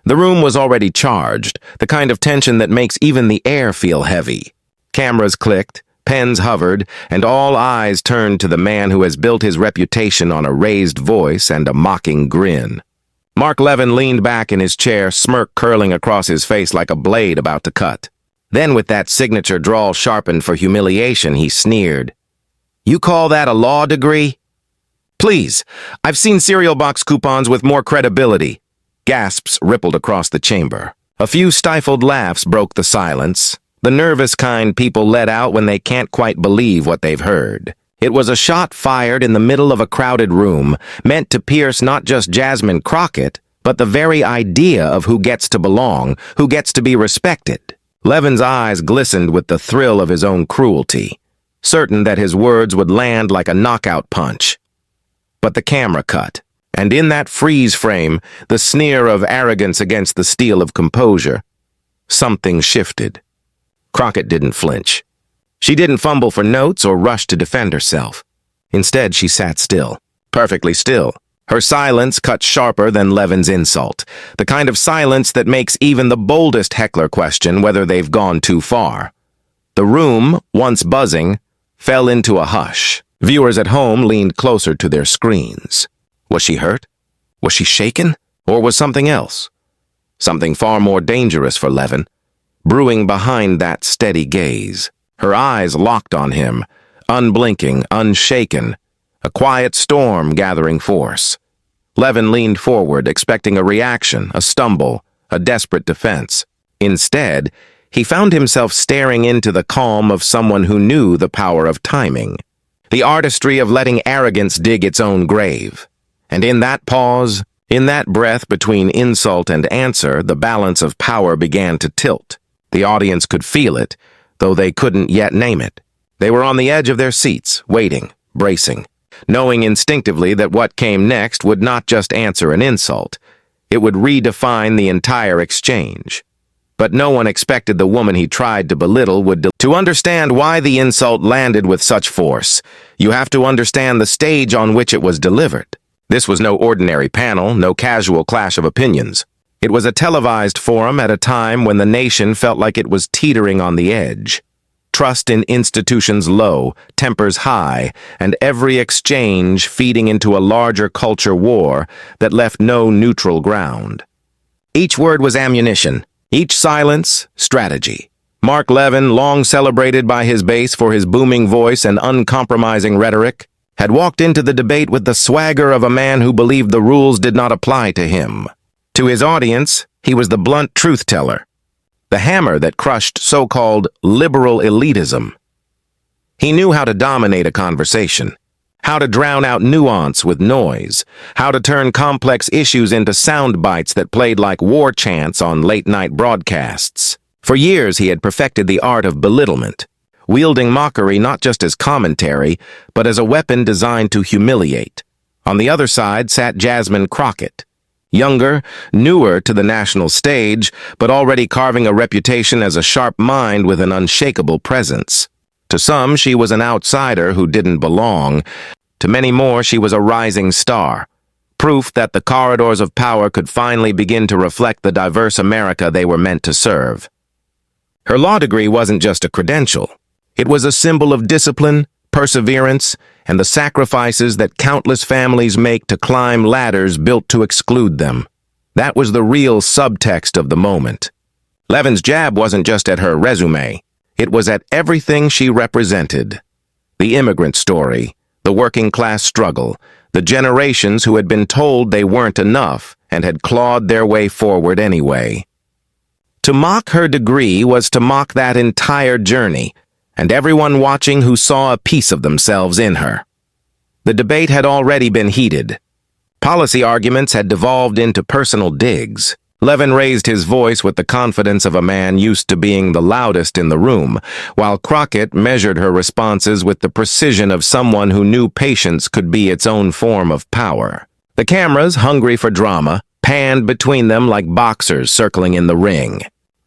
The room was already charged, the kind of tension that makes even the air feel heavy. Cameras clicked, pens hovered, and all eyes turned to the man who has built his reputation on a raised voice and a mocking grin. Mark Levin leaned back in his chair, smirk curling across his face like a blade about to cut. Then, with that signature drawl sharpened for humiliation, he sneered. "You call that a law degree?" "Please, I've seen cereal box coupons with more credibility." Gasps rippled across the chamber. A few stifled laughs broke the silence, the nervous kind people let out when they can't quite believe what they've heard. It was a shot fired in the middle of a crowded room, meant to pierce not just Jasmine Crockett, but the very idea of who gets to belong, who gets to be respected. Levin's eyes glistened with the thrill of his own cruelty, certain that his words would land like a knockout punch. But the camera cut, and in that freeze frame, the sneer of arrogance against the steel of composure, something shifted. Crockett didn't flinch. She didn't fumble for notes or rush to defend herself. Instead, she sat still, perfectly still. Her silence cut sharper than Levin's insult, the kind of silence that makes even the boldest heckler question whether they've gone too far. The room, once buzzing, fell into a hush. Viewers at home leaned closer to their screens. Was she hurt? Was she shaken? Or was something else? Something far more dangerous for Levin, brewing behind that steady gaze. Her eyes locked on him, unblinking, unshaken, a quiet storm gathering force. Levin leaned forward, expecting a reaction, a stumble, a desperate defense. Instead, he found himself staring into the calm of someone who knew the power of timing, the artistry of letting arrogance dig its own grave. And in that pause, in that breath between insult and answer, the balance of power began to tilt. The audience could feel it, though they couldn't yet name it. They were on the edge of their seats, waiting, bracing, knowing instinctively that what came next would not just answer an insult. It would redefine the entire exchange. But no one expected the woman he tried to belittle would To understand why the insult landed with such force, you have to understand the stage on which it was delivered. This was no ordinary panel, no casual clash of opinions. It was a televised forum at a time when the nation felt like it was teetering on the edge. Trust in institutions low, tempers high, and every exchange feeding into a larger culture war that left no neutral ground. Each word was ammunition, each silence, strategy. Mark Levin, long celebrated by his base for his booming voice and uncompromising rhetoric, had walked into the debate with the swagger of a man who believed the rules did not apply to him. To his audience, he was the blunt truth-teller, the hammer that crushed so-called liberal elitism. He knew how to dominate a conversation, how to drown out nuance with noise, how to turn complex issues into sound bites that played like war chants on late-night broadcasts. For years, he had perfected the art of belittlement, wielding mockery not just as commentary, but as a weapon designed to humiliate. On the other side sat Jasmine Crockett, younger, newer to the national stage, but already carving a reputation as a sharp mind with an unshakable presence. To some, she was an outsider who didn't belong. To many more, she was a rising star, proof that the corridors of power could finally begin to reflect the diverse America they were meant to serve. Her law degree wasn't just a credential. It was a symbol of discipline, perseverance, and the sacrifices that countless families make to climb ladders built to exclude them. That was the real subtext of the moment. Levin's jab wasn't just at her resume. It was at everything she represented. The immigrant story, the working-class struggle, the generations who had been told they weren't enough and had clawed their way forward anyway. To mock her degree was to mock that entire journey, and everyone watching who saw a piece of themselves in her. The debate had already been heated. Policy arguments had devolved into personal digs. Levin raised his voice with the confidence of a man used to being the loudest in the room, while Crockett measured her responses with the precision of someone who knew patience could be its own form of power. The cameras, hungry for drama, panned between them like boxers circling in the ring.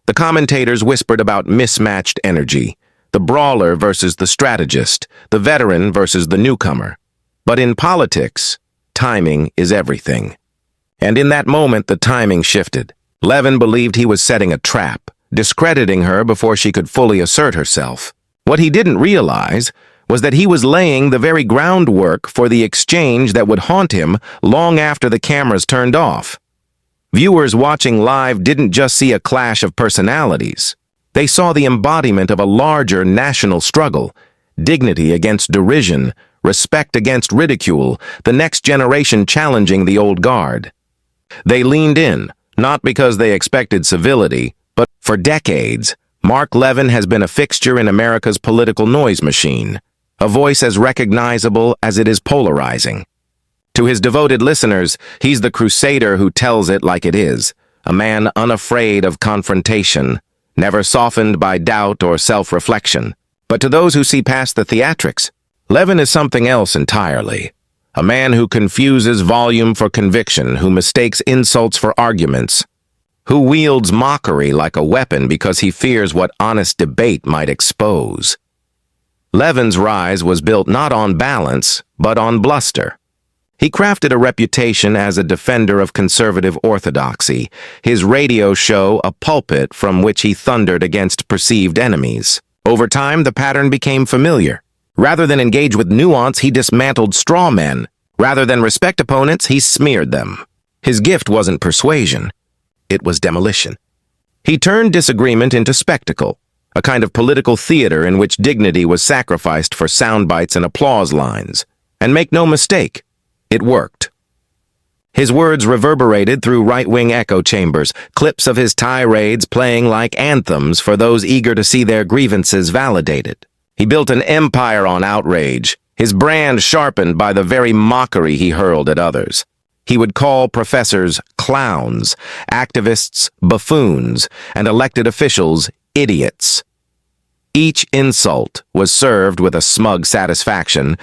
The commentators whispered about mismatched energy, the brawler versus the strategist, the veteran versus the newcomer. But in politics, timing is everything. And in that moment, the timing shifted. Levin believed he was setting a trap, discrediting her before she could fully assert herself. What he didn't realize was that he was laying the very groundwork for the exchange that would haunt him long after the cameras turned off. Viewers watching live didn't just see a clash of personalities. They saw the embodiment of a larger national struggle, dignity against derision, respect against ridicule, the next generation challenging the old guard. They leaned in, not because they expected civility, but for decades, Mark Levin has been a fixture in America's political noise machine, a voice as recognizable as it is polarizing. To his devoted listeners, he's the crusader who tells it like it is, a man unafraid of confrontation, never softened by doubt or self-reflection. But to those who see past the theatrics, Levin is something else entirely. A man who confuses volume for conviction, who mistakes insults for arguments, who wields mockery like a weapon because he fears what honest debate might expose. Levin's rise was built not on balance, but on bluster. He crafted a reputation as a defender of conservative orthodoxy, his radio show a pulpit from which he thundered against perceived enemies. Over time, the pattern became familiar. Rather than engage with nuance, he dismantled straw men. Rather than respect opponents, he smeared them. His gift wasn't persuasion. It was demolition. He turned disagreement into spectacle, a kind of political theater in which dignity was sacrificed for sound bites and applause lines. And make no mistake, it worked. His words reverberated through right-wing echo chambers, clips of his tirades playing like anthems for those eager to see their grievances validated. He built an empire on outrage, his brand sharpened by the very mockery he hurled at others. He would call professors clowns, activists buffoons, and elected officials idiots. Each insult was served with a smug satisfaction,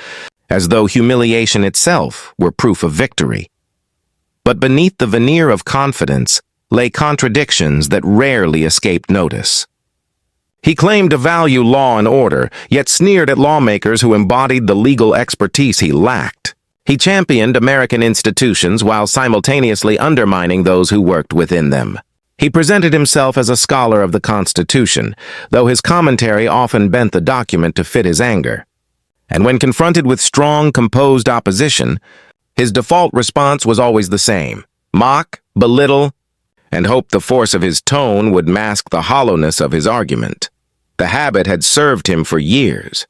as though humiliation itself were proof of victory. But beneath the veneer of confidence lay contradictions that rarely escaped notice. He claimed to value law and order, yet sneered at lawmakers who embodied the legal expertise he lacked. He championed American institutions while simultaneously undermining those who worked within them. He presented himself as a scholar of the Constitution, though his commentary often bent the document to fit his anger. And when confronted with strong, composed opposition, his default response was always the same: mock, belittle, and hope the force of his tone would mask the hollowness of his argument. The habit had served him for years.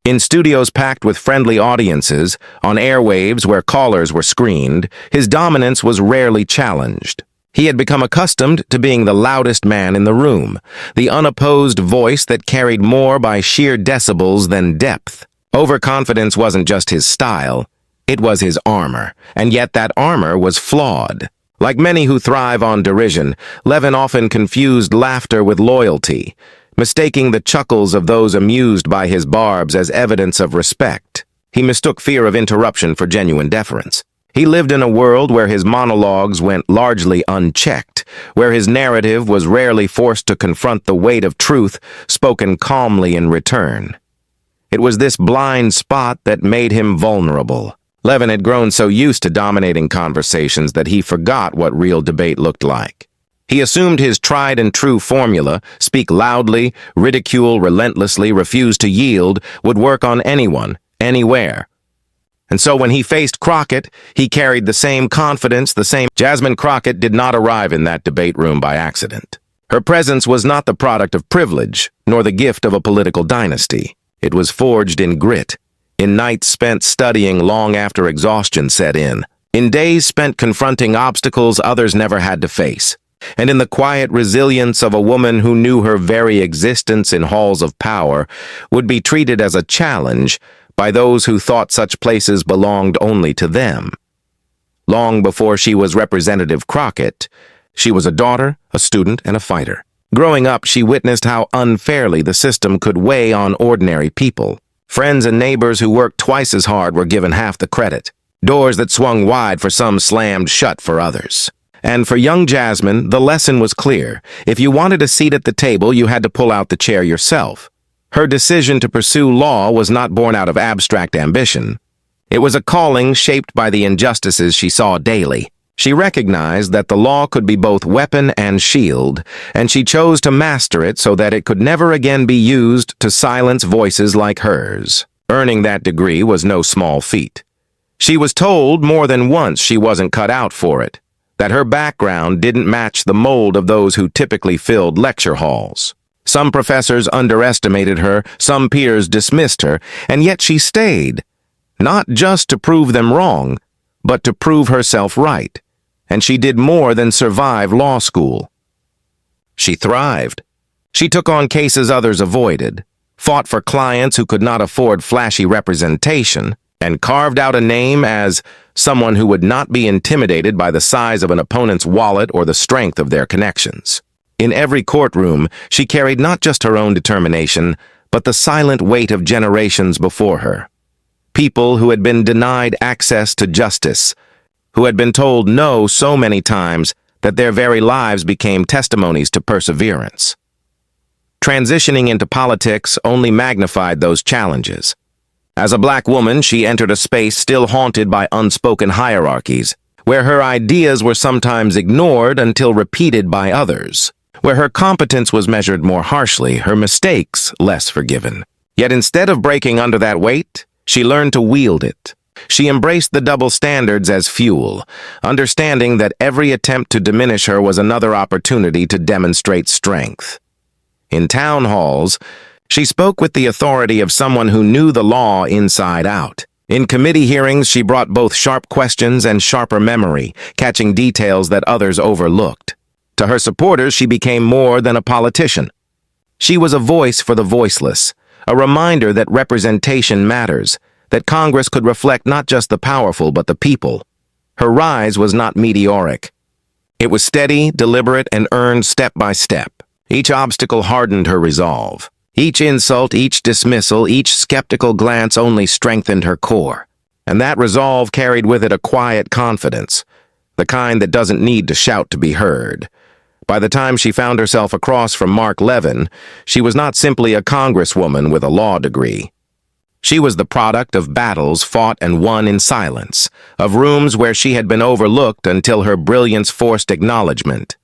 In studios packed with friendly audiences, on airwaves where callers were screened, his dominance was rarely challenged. He had become accustomed to being the loudest man in the room, the unopposed voice that carried more by sheer decibels than depth. Overconfidence wasn't just his style, it was his armor, and yet that armor was flawed. Like many who thrive on derision, Levin often confused laughter with loyalty, mistaking the chuckles of those amused by his barbs as evidence of respect. He mistook fear of interruption for genuine deference. He lived in a world where his monologues went largely unchecked, where his narrative was rarely forced to confront the weight of truth spoken calmly in return. It was this blind spot that made him vulnerable. Levin had grown so used to dominating conversations that he forgot what real debate looked like. He assumed his tried-and-true formula, speak loudly, ridicule relentlessly, refuse to yield, would work on anyone, anywhere. And so when he faced Crockett, he carried the same confidence, the same. Jasmine Crockett did not arrive in that debate room by accident. Her presence was not the product of privilege, nor the gift of a political dynasty. It was forged in grit, in nights spent studying long after exhaustion set in days spent confronting obstacles others never had to face, and in the quiet resilience of a woman who knew her very existence in halls of power would be treated as a challenge by those who thought such places belonged only to them. Long before she was Representative Crockett, she was a daughter, a student, and a fighter. Growing up, she witnessed how unfairly the system could weigh on ordinary people. Friends and neighbors who worked twice as hard were given half the credit. Doors that swung wide for some slammed shut for others. And for young Jasmine, the lesson was clear. If you wanted a seat at the table, you had to pull out the chair yourself. Her decision to pursue law was not born out of abstract ambition. It was a calling shaped by the injustices she saw daily. She recognized that the law could be both weapon and shield, and she chose to master it so that it could never again be used to silence voices like hers. Earning that degree was no small feat. She was told more than once she wasn't cut out for it, that her background didn't match the mold of those who typically filled lecture halls. Some professors underestimated her, some peers dismissed her, and yet she stayed, not just to prove them wrong, but to prove herself right. And she did more than survive law school. She thrived. She took on cases others avoided, fought for clients who could not afford flashy representation, and carved out a name as someone who would not be intimidated by the size of an opponent's wallet or the strength of their connections. In every courtroom, she carried not just her own determination, but the silent weight of generations before her. People who had been denied access to justice, who had been told no so many times that their very lives became testimonies to perseverance. Transitioning into politics only magnified those challenges. As a black woman, she entered a space still haunted by unspoken hierarchies, where her ideas were sometimes ignored until repeated by others, where her competence was measured more harshly, her mistakes less forgiven. Yet instead of breaking under that weight, she learned to wield it. She embraced the double standards as fuel, understanding that every attempt to diminish her was another opportunity to demonstrate strength. In town halls, she spoke with the authority of someone who knew the law inside out. In committee hearings, she brought both sharp questions and sharper memory, catching details that others overlooked. To her supporters, she became more than a politician. She was a voice for the voiceless, a reminder that representation matters, that Congress could reflect not just the powerful but the people. Her rise was not meteoric. It was steady, deliberate, and earned step by step. Each obstacle hardened her resolve. Each insult, each dismissal, each skeptical glance only strengthened her core. And that resolve carried with it a quiet confidence, the kind that doesn't need to shout to be heard. By the time she found herself across from Mark Levin, she was not simply a congresswoman with a law degree. She was the product of battles fought and won in silence, of rooms where she had been overlooked until her brilliance forced acknowledgement.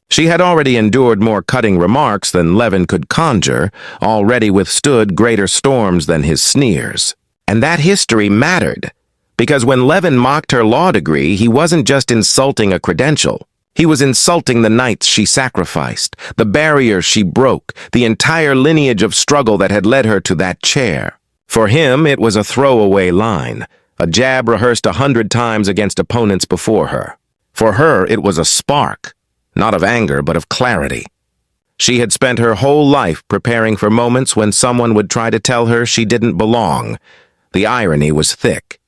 She had already endured more cutting remarks than Levin could conjure, already withstood greater storms than his sneers. And that history mattered, because when Levin mocked her law degree, he wasn't just insulting a credential. He was insulting the nights she sacrificed, the barriers she broke, the entire lineage of struggle that had led her to that chair. For him, it was a throwaway line, a jab rehearsed 100 times against opponents before her. For her, it was a spark, not of anger, but of clarity. She had spent her whole life preparing for moments when someone would try to tell her she didn't belong. The irony was thick.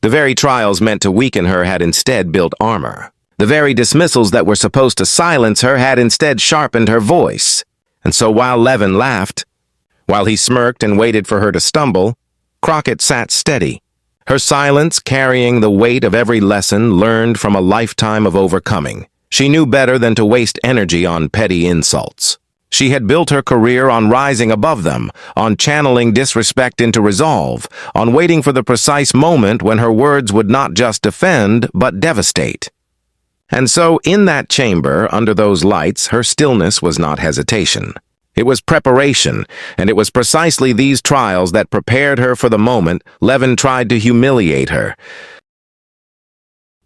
The very trials meant to weaken her had instead built armor. The very dismissals that were supposed to silence her had instead sharpened her voice. And so while Levin laughed, while he smirked and waited for her to stumble, Crockett sat steady, her silence carrying the weight of every lesson learned from a lifetime of overcoming. She knew better than to waste energy on petty insults. She had built her career on rising above them, on channeling disrespect into resolve, on waiting for the precise moment when her words would not just defend, but devastate. And so, in that chamber, under those lights, her stillness was not hesitation. It was preparation, and it was precisely these trials that prepared her for the moment Levin tried to humiliate her.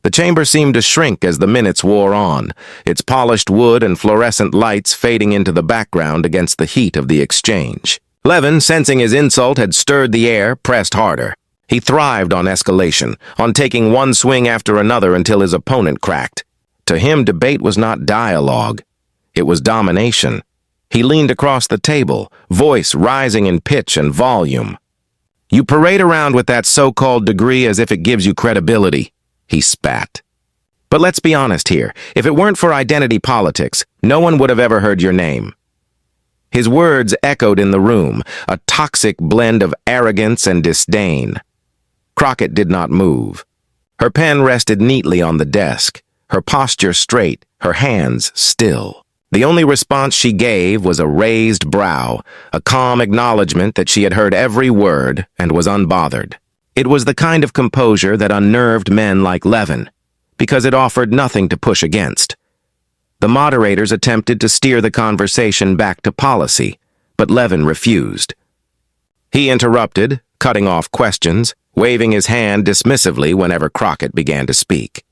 The chamber seemed to shrink as the minutes wore on, its polished wood and fluorescent lights fading into the background against the heat of the exchange. Levin, sensing his insult had stirred the air, pressed harder. He thrived on escalation, on taking one swing after another until his opponent cracked. To him, debate was not dialogue. It was domination. He leaned across the table, voice rising in pitch and volume. "You parade around with that so-called degree as if it gives you credibility," he spat. "But let's be honest here. If it weren't for identity politics, no one would have ever heard your name." His words echoed in the room, a toxic blend of arrogance and disdain. Crockett did not move. Her pen rested neatly on the desk, her posture straight, her hands still. The only response she gave was a raised brow, a calm acknowledgement that she had heard every word and was unbothered. It was the kind of composure that unnerved men like Levin, because it offered nothing to push against. The moderators attempted to steer the conversation back to policy, but Levin refused. He interrupted, cutting off questions, waving his hand dismissively whenever Crockett began to speak.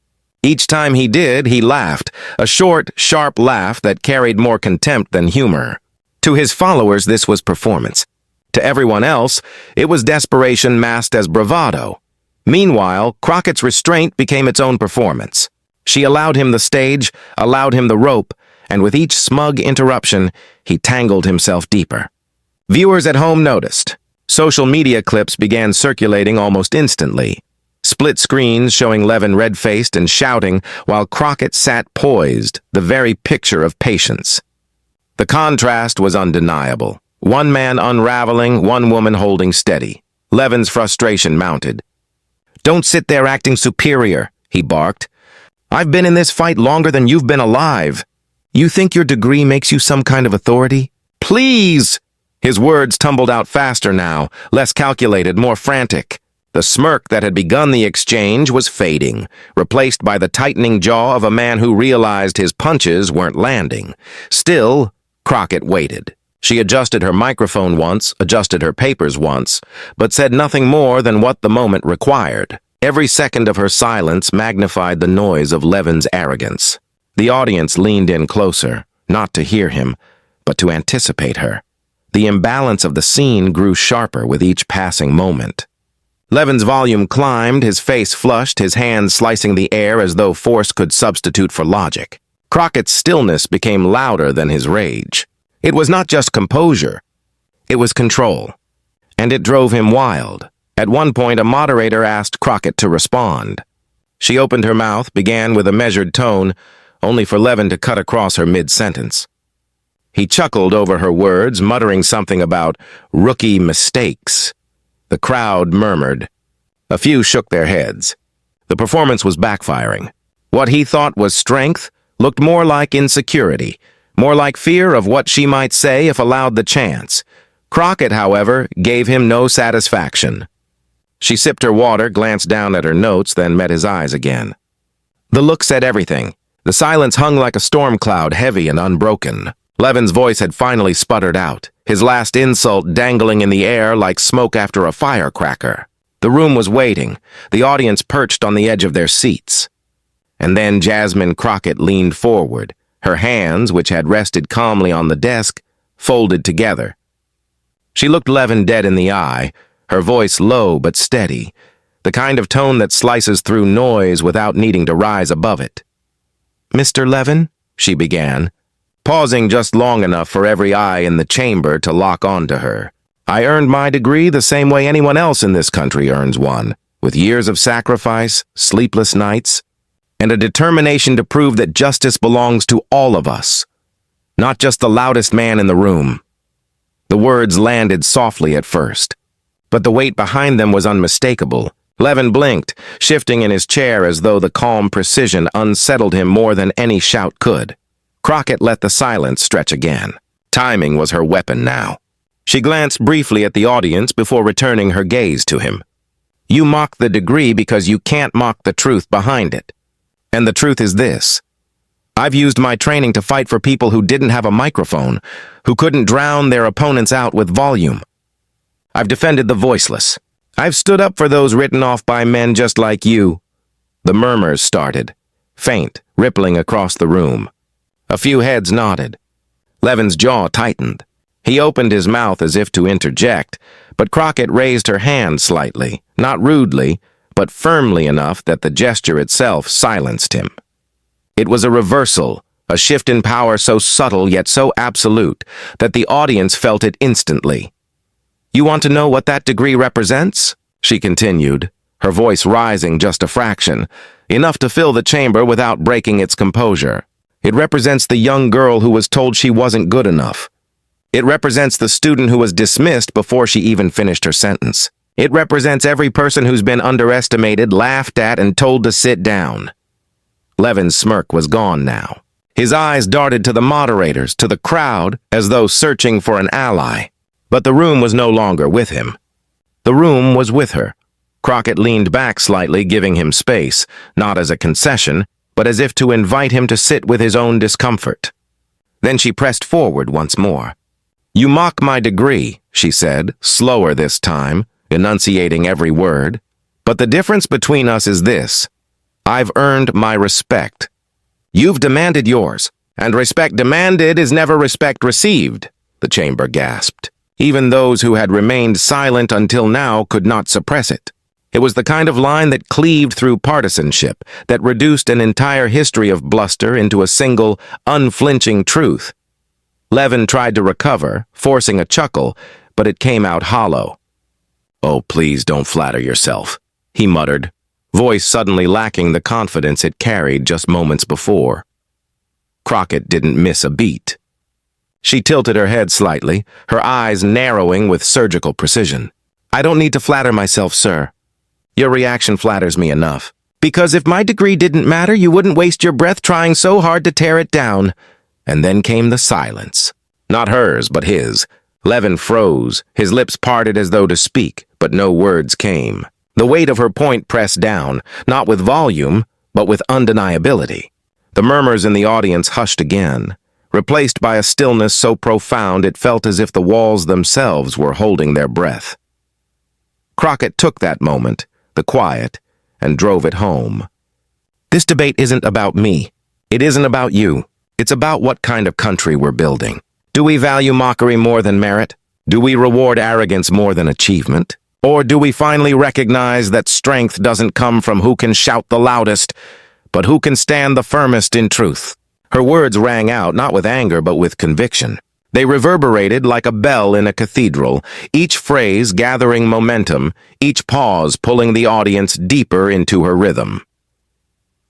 Each time he did, he laughed, a short, sharp laugh that carried more contempt than humor. To his followers, this was performance. To everyone else, it was desperation masked as bravado. Meanwhile, Crockett's restraint became its own performance. She allowed him the stage, allowed him the rope, and with each smug interruption, he tangled himself deeper. Viewers at home noticed. Social media clips began circulating almost instantly. Split screens showing Levin red-faced and shouting while Crockett sat poised, the very picture of patience. The contrast was undeniable. One man unraveling, one woman holding steady. Levin's frustration mounted. "Don't sit there acting superior," he barked. "I've been in this fight longer than you've been alive. You think your degree makes you some kind of authority? Please!" His words tumbled out faster now, less calculated, more frantic. The smirk that had begun the exchange was fading, replaced by the tightening jaw of a man who realized his punches weren't landing. Still, Crockett waited. She adjusted her microphone once, adjusted her papers once, but said nothing more than what the moment required. Every second of her silence magnified the noise of Levin's arrogance. The audience leaned in closer, not to hear him, but to anticipate her. The imbalance of the scene grew sharper with each passing moment. Levin's volume climbed, his face flushed, his hands slicing the air as though force could substitute for logic. Crockett's stillness became louder than his rage. It was not just composure, it was control. And it drove him wild. At one point, a moderator asked Crockett to respond. She opened her mouth, began with a measured tone, only for Levin to cut across her mid-sentence. He chuckled over her words, muttering something about rookie mistakes. The crowd murmured. A few shook their heads. The performance was backfiring. What he thought was strength looked more like insecurity, more like fear of what she might say if allowed the chance. Crockett, however, gave him no satisfaction. She sipped her water, glanced down at her notes, then met his eyes again. The look said everything. The silence hung like a storm cloud, heavy and unbroken. Levin's voice had finally sputtered out, his last insult dangling in the air like smoke after a firecracker. The room was waiting, the audience perched on the edge of their seats. And then Jasmine Crockett leaned forward, her hands, which had rested calmly on the desk, folded together. She looked Levin dead in the eye, her voice low but steady, the kind of tone that slices through noise without needing to rise above it. "Mr. Levin," she began, pausing just long enough for every eye in the chamber to lock onto her. "I earned my degree the same way anyone else in this country earns one, with years of sacrifice, sleepless nights, and a determination to prove that justice belongs to all of us, not just the loudest man in the room." The words landed softly at first, but the weight behind them was unmistakable. Levin blinked, shifting in his chair as though the calm precision unsettled him more than any shout could. Crockett let the silence stretch again. Timing was her weapon now. She glanced briefly at the audience before returning her gaze to him. "You mock the degree because you can't mock the truth behind it. And the truth is this. I've used my training to fight for people who didn't have a microphone, who couldn't drown their opponents out with volume. I've defended the voiceless. I've stood up for those written off by men just like you." The murmurs started, faint, rippling across the room. A few heads nodded. Levin's jaw tightened. He opened his mouth as if to interject, but Crockett raised her hand slightly, not rudely, but firmly enough that the gesture itself silenced him. It was a reversal, a shift in power so subtle yet so absolute that the audience felt it instantly. "You want to know what that degree represents?" she continued, her voice rising just a fraction, enough to fill the chamber without breaking its composure. "It represents the young girl who was told she wasn't good enough. It represents the student who was dismissed before she even finished her sentence. It represents every person who's been underestimated, laughed at, and told to sit down." Levin's smirk was gone now. His eyes darted to the moderators, to the crowd, as though searching for an ally. But the room was no longer with him. The room was with her. Crockett leaned back slightly, giving him space, not as a concession, but as if to invite him to sit with his own discomfort. Then she pressed forward once more. "You mock my degree," she said, slower this time, enunciating every word. "But the difference between us is this. I've earned my respect. You've demanded yours, and respect demanded is never respect received," the chamber gasped. Even those who had remained silent until now could not suppress it. It was the kind of line that cleaved through partisanship, that reduced an entire history of bluster into a single, unflinching truth. Levin tried to recover, forcing a chuckle, but it came out hollow. "Oh, please don't flatter yourself," he muttered, voice suddenly lacking the confidence it carried just moments before. Crockett didn't miss a beat. She tilted her head slightly, her eyes narrowing with surgical precision. "I don't need to flatter myself, sir. Your reaction flatters me enough. Because if my degree didn't matter, you wouldn't waste your breath trying so hard to tear it down." And then came the silence. Not hers, but his. Levin froze, his lips parted as though to speak, but no words came. The weight of her point pressed down, not with volume, but with undeniability. The murmurs in the audience hushed again, replaced by a stillness so profound it felt as if the walls themselves were holding their breath. Crockett took that moment, the quiet, and drove it home. "This debate isn't about me. It isn't about you. It's about what kind of country we're building. Do we value mockery more than merit? Do we reward arrogance more than achievement? Or do we finally recognize that strength doesn't come from who can shout the loudest, but who can stand the firmest in truth?" Her words rang out not with anger but with conviction. They reverberated like a bell in a cathedral, each phrase gathering momentum, each pause pulling the audience deeper into her rhythm.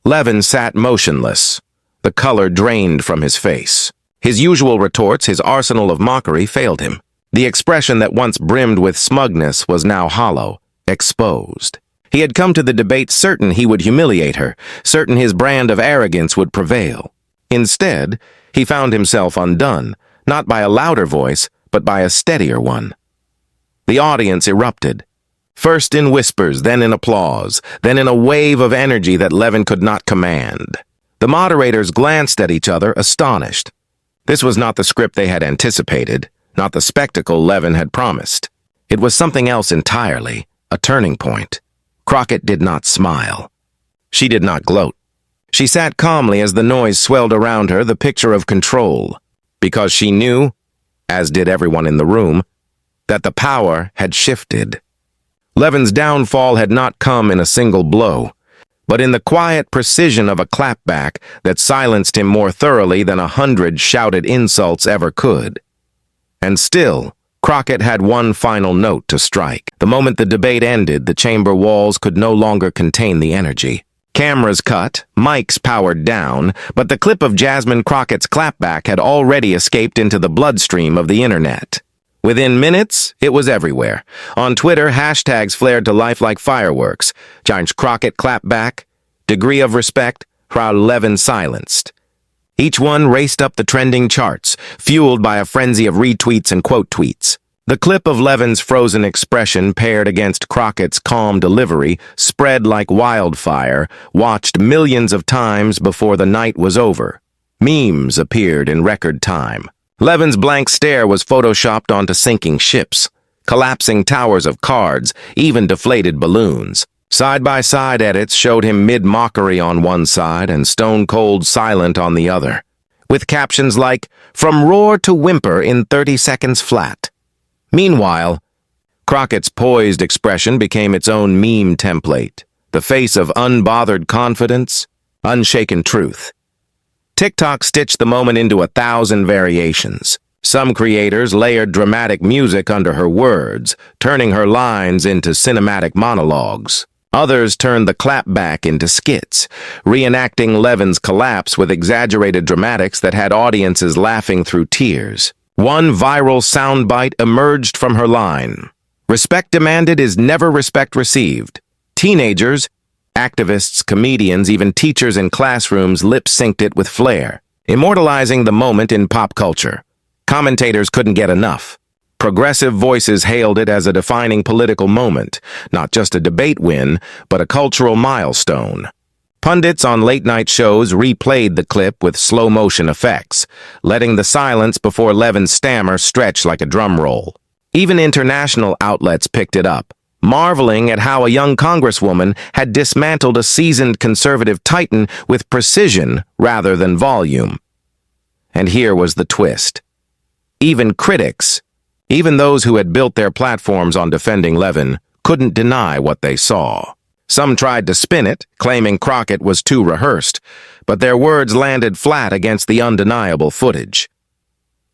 Levin sat motionless, the color drained from his face. His usual retorts, his arsenal of mockery, failed him. The expression that once brimmed with smugness was now hollow, exposed. He had come to the debate certain he would humiliate her, certain his brand of arrogance would prevail. Instead, he found himself undone, not by a louder voice, but by a steadier one. The audience erupted, first in whispers, then in applause, then in a wave of energy that Levin could not command. The moderators glanced at each other, astonished. This was not the script they had anticipated, not the spectacle Levin had promised. It was something else entirely, a turning point. Crockett did not smile. She did not gloat. She sat calmly as the noise swelled around her, the picture of control, because she knew, as did everyone in the room, that the power had shifted. Levin's downfall had not come in a single blow, but in the quiet precision of a clapback that silenced him more thoroughly than 100 shouted insults ever could. And still, Crockett had one final note to strike. The moment the debate ended, the chamber walls could no longer contain the energy. Cameras cut, mics powered down, but the clip of Jasmine Crockett's clapback had already escaped into the bloodstream of the internet. Within minutes, it was everywhere. On Twitter, hashtags flared to life like fireworks. Giant Crockett clapback, degree of respect, Frau Levin silenced. Each one raced up the trending charts, fueled by a frenzy of retweets and quote tweets. The clip of Levin's frozen expression paired against Crockett's calm delivery spread like wildfire, watched millions of times before the night was over. Memes appeared in record time. Levin's blank stare was photoshopped onto sinking ships, collapsing towers of cards, even deflated balloons. Side-by-side edits showed him mid-mockery on one side and stone-cold silent on the other, with captions like, "From roar to whimper in 30 seconds flat." Meanwhile, Crockett's poised expression became its own meme template, the face of unbothered confidence, unshaken truth. TikTok stitched the moment into 1,000 variations. Some creators layered dramatic music under her words, turning her lines into cinematic monologues. Others turned the clapback into skits, reenacting Levin's collapse with exaggerated dramatics that had audiences laughing through tears. One viral soundbite emerged from her line. "Respect demanded is never respect received." Teenagers, activists, comedians, even teachers in classrooms lip-synced it with flair, immortalizing the moment in pop culture. Commentators couldn't get enough. Progressive voices hailed it as a defining political moment, not just a debate win, but a cultural milestone. Pundits on late-night shows replayed the clip with slow-motion effects, letting the silence before Levin's stammer stretch like a drum roll. Even international outlets picked it up, marveling at how a young congresswoman had dismantled a seasoned conservative titan with precision rather than volume. And here was the twist. Even critics, even those who had built their platforms on defending Levin, couldn't deny what they saw. Some tried to spin it, claiming Crockett was too rehearsed, but their words landed flat against the undeniable footage.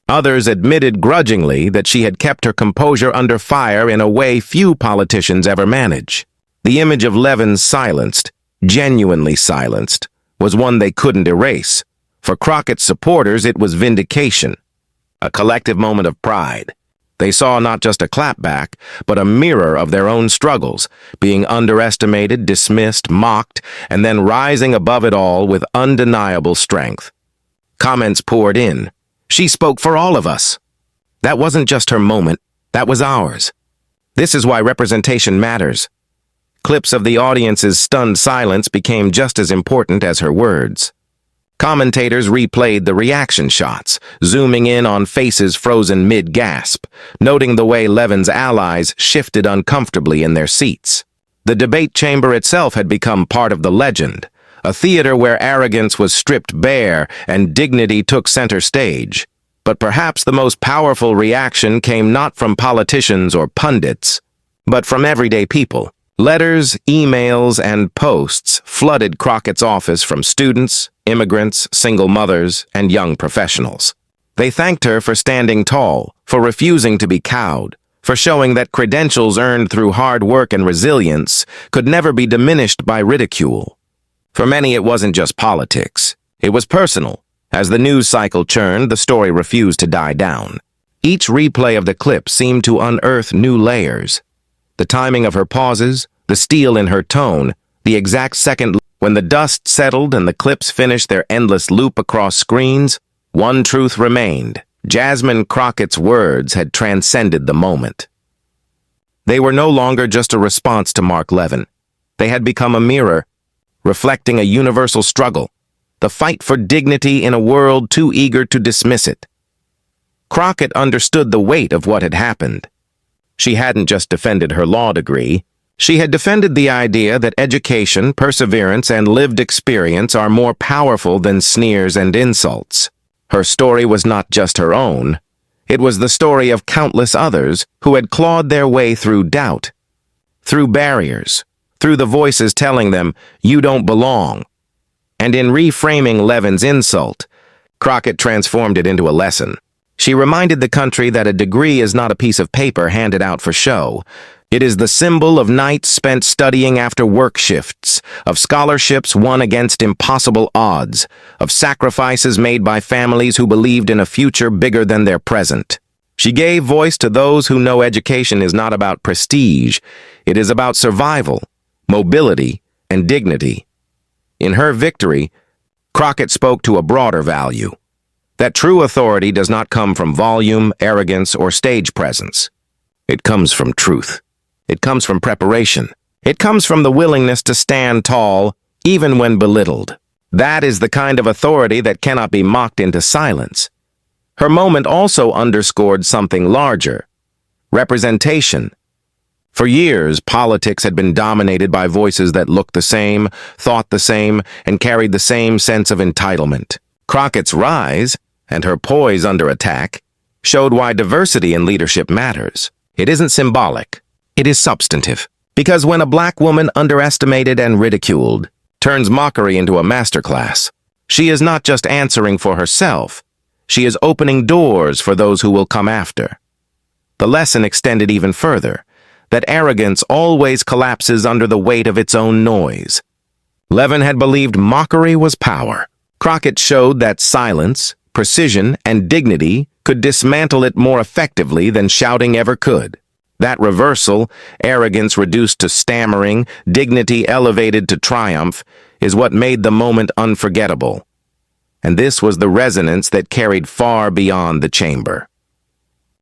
Others admitted grudgingly that she had kept her composure under fire in a way few politicians ever manage. The image of Levin silenced, genuinely silenced, was one they couldn't erase. For Crockett's supporters, it was vindication, a collective moment of pride. They saw not just a clapback, but a mirror of their own struggles, being underestimated, dismissed, mocked, and then rising above it all with undeniable strength. Comments poured in. She spoke for all of us. That wasn't just her moment, that was ours. This is why representation matters. Clips of the audience's stunned silence became just as important as her words. Commentators replayed the reaction shots, zooming in on faces frozen mid-gasp, noting the way Levin's allies shifted uncomfortably in their seats. The debate chamber itself had become part of the legend, a theater where arrogance was stripped bare and dignity took center stage. But perhaps the most powerful reaction came not from politicians or pundits, but from everyday people. Letters, emails, and posts flooded Crockett's office from students, immigrants, single mothers, and young professionals. They thanked her for standing tall, for refusing to be cowed, for showing that credentials earned through hard work and resilience could never be diminished by ridicule. For many, it wasn't just politics. It was personal. As the news cycle churned, the story refused to die down. Each replay of the clip seemed to unearth new layers. The timing of her pauses, the steel in her tone, the exact second when the dust settled and the clips finished their endless loop across screens, one truth remained. Jasmine Crockett's words had transcended the moment. They were no longer just a response to Mark Levin. They had become a mirror, reflecting a universal struggle, the fight for dignity in a world too eager to dismiss it. Crockett understood the weight of what had happened. She hadn't just defended her law degree. She had defended the idea that education, perseverance, and lived experience are more powerful than sneers and insults. Her story was not just her own. It was the story of countless others who had clawed their way through doubt, through barriers, through the voices telling them, "You don't belong." And in reframing Levin's insult, Crockett transformed it into a lesson. She reminded the country that a degree is not a piece of paper handed out for show. It is the symbol of nights spent studying after work shifts, of scholarships won against impossible odds, of sacrifices made by families who believed in a future bigger than their present. She gave voice to those who know education is not about prestige. It is about survival, mobility, and dignity. In her victory, Crockett spoke to a broader value. That true authority does not come from volume, arrogance, or stage presence. It comes from truth. It comes from preparation. It comes from the willingness to stand tall, even when belittled. That is the kind of authority that cannot be mocked into silence. Her moment also underscored something larger: representation. For years, politics had been dominated by voices that looked the same, thought the same, and carried the same sense of entitlement. Crockett's rise, and her poise under attack, showed why diversity in leadership matters. It isn't symbolic. It is substantive. Because when a black woman underestimated and ridiculed turns mockery into a masterclass, she is not just answering for herself. She is opening doors for those who will come after. The lesson extended even further, that arrogance always collapses under the weight of its own noise. Levin had believed mockery was power. Crockett showed that silence, precision, and dignity could dismantle it more effectively than shouting ever could. That reversal, arrogance reduced to stammering, dignity elevated to triumph, is what made the moment unforgettable. And this was the resonance that carried far beyond the chamber.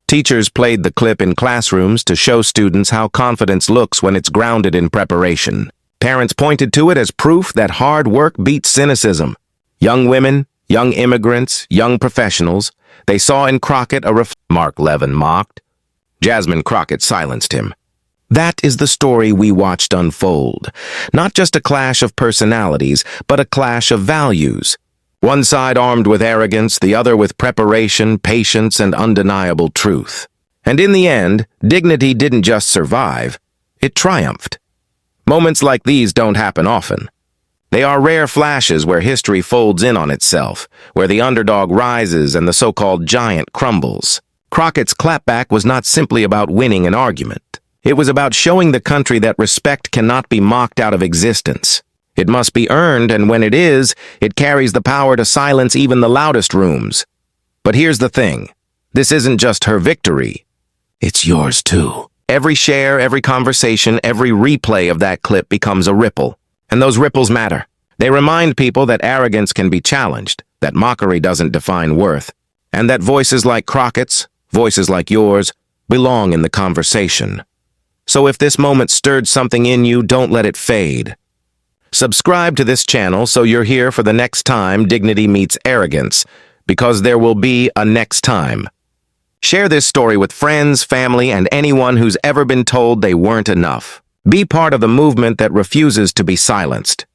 Teachers played the clip in classrooms to show students how confidence looks when it's grounded in preparation. Parents pointed to it as proof that hard work beats cynicism. Young women, young immigrants, young professionals, they saw in Crockett a Mark Levin mocked. Jasmine Crockett silenced him. That is the story we watched unfold. Not just a clash of personalities, but a clash of values. One side armed with arrogance, the other with preparation, patience, and undeniable truth. And in the end, dignity didn't just survive, it triumphed. Moments like these don't happen often. They are rare flashes where history folds in on itself, where the underdog rises and the so-called giant crumbles. Crockett's clapback was not simply about winning an argument. It was about showing the country that respect cannot be mocked out of existence. It must be earned, and when it is, it carries the power to silence even the loudest rooms. But here's the thing. This isn't just her victory. It's yours too. Every share, every conversation, every replay of that clip becomes a ripple. And those ripples matter. They remind people that arrogance can be challenged, that mockery doesn't define worth, and that voices like Crockett's, voices like yours, belong in the conversation. So if this moment stirred something in you, don't let it fade. Subscribe to this channel so you're here for the next time dignity meets arrogance, because there will be a next time. Share this story with friends, family, and anyone who's ever been told they weren't enough. Be part of the movement that refuses to be silenced.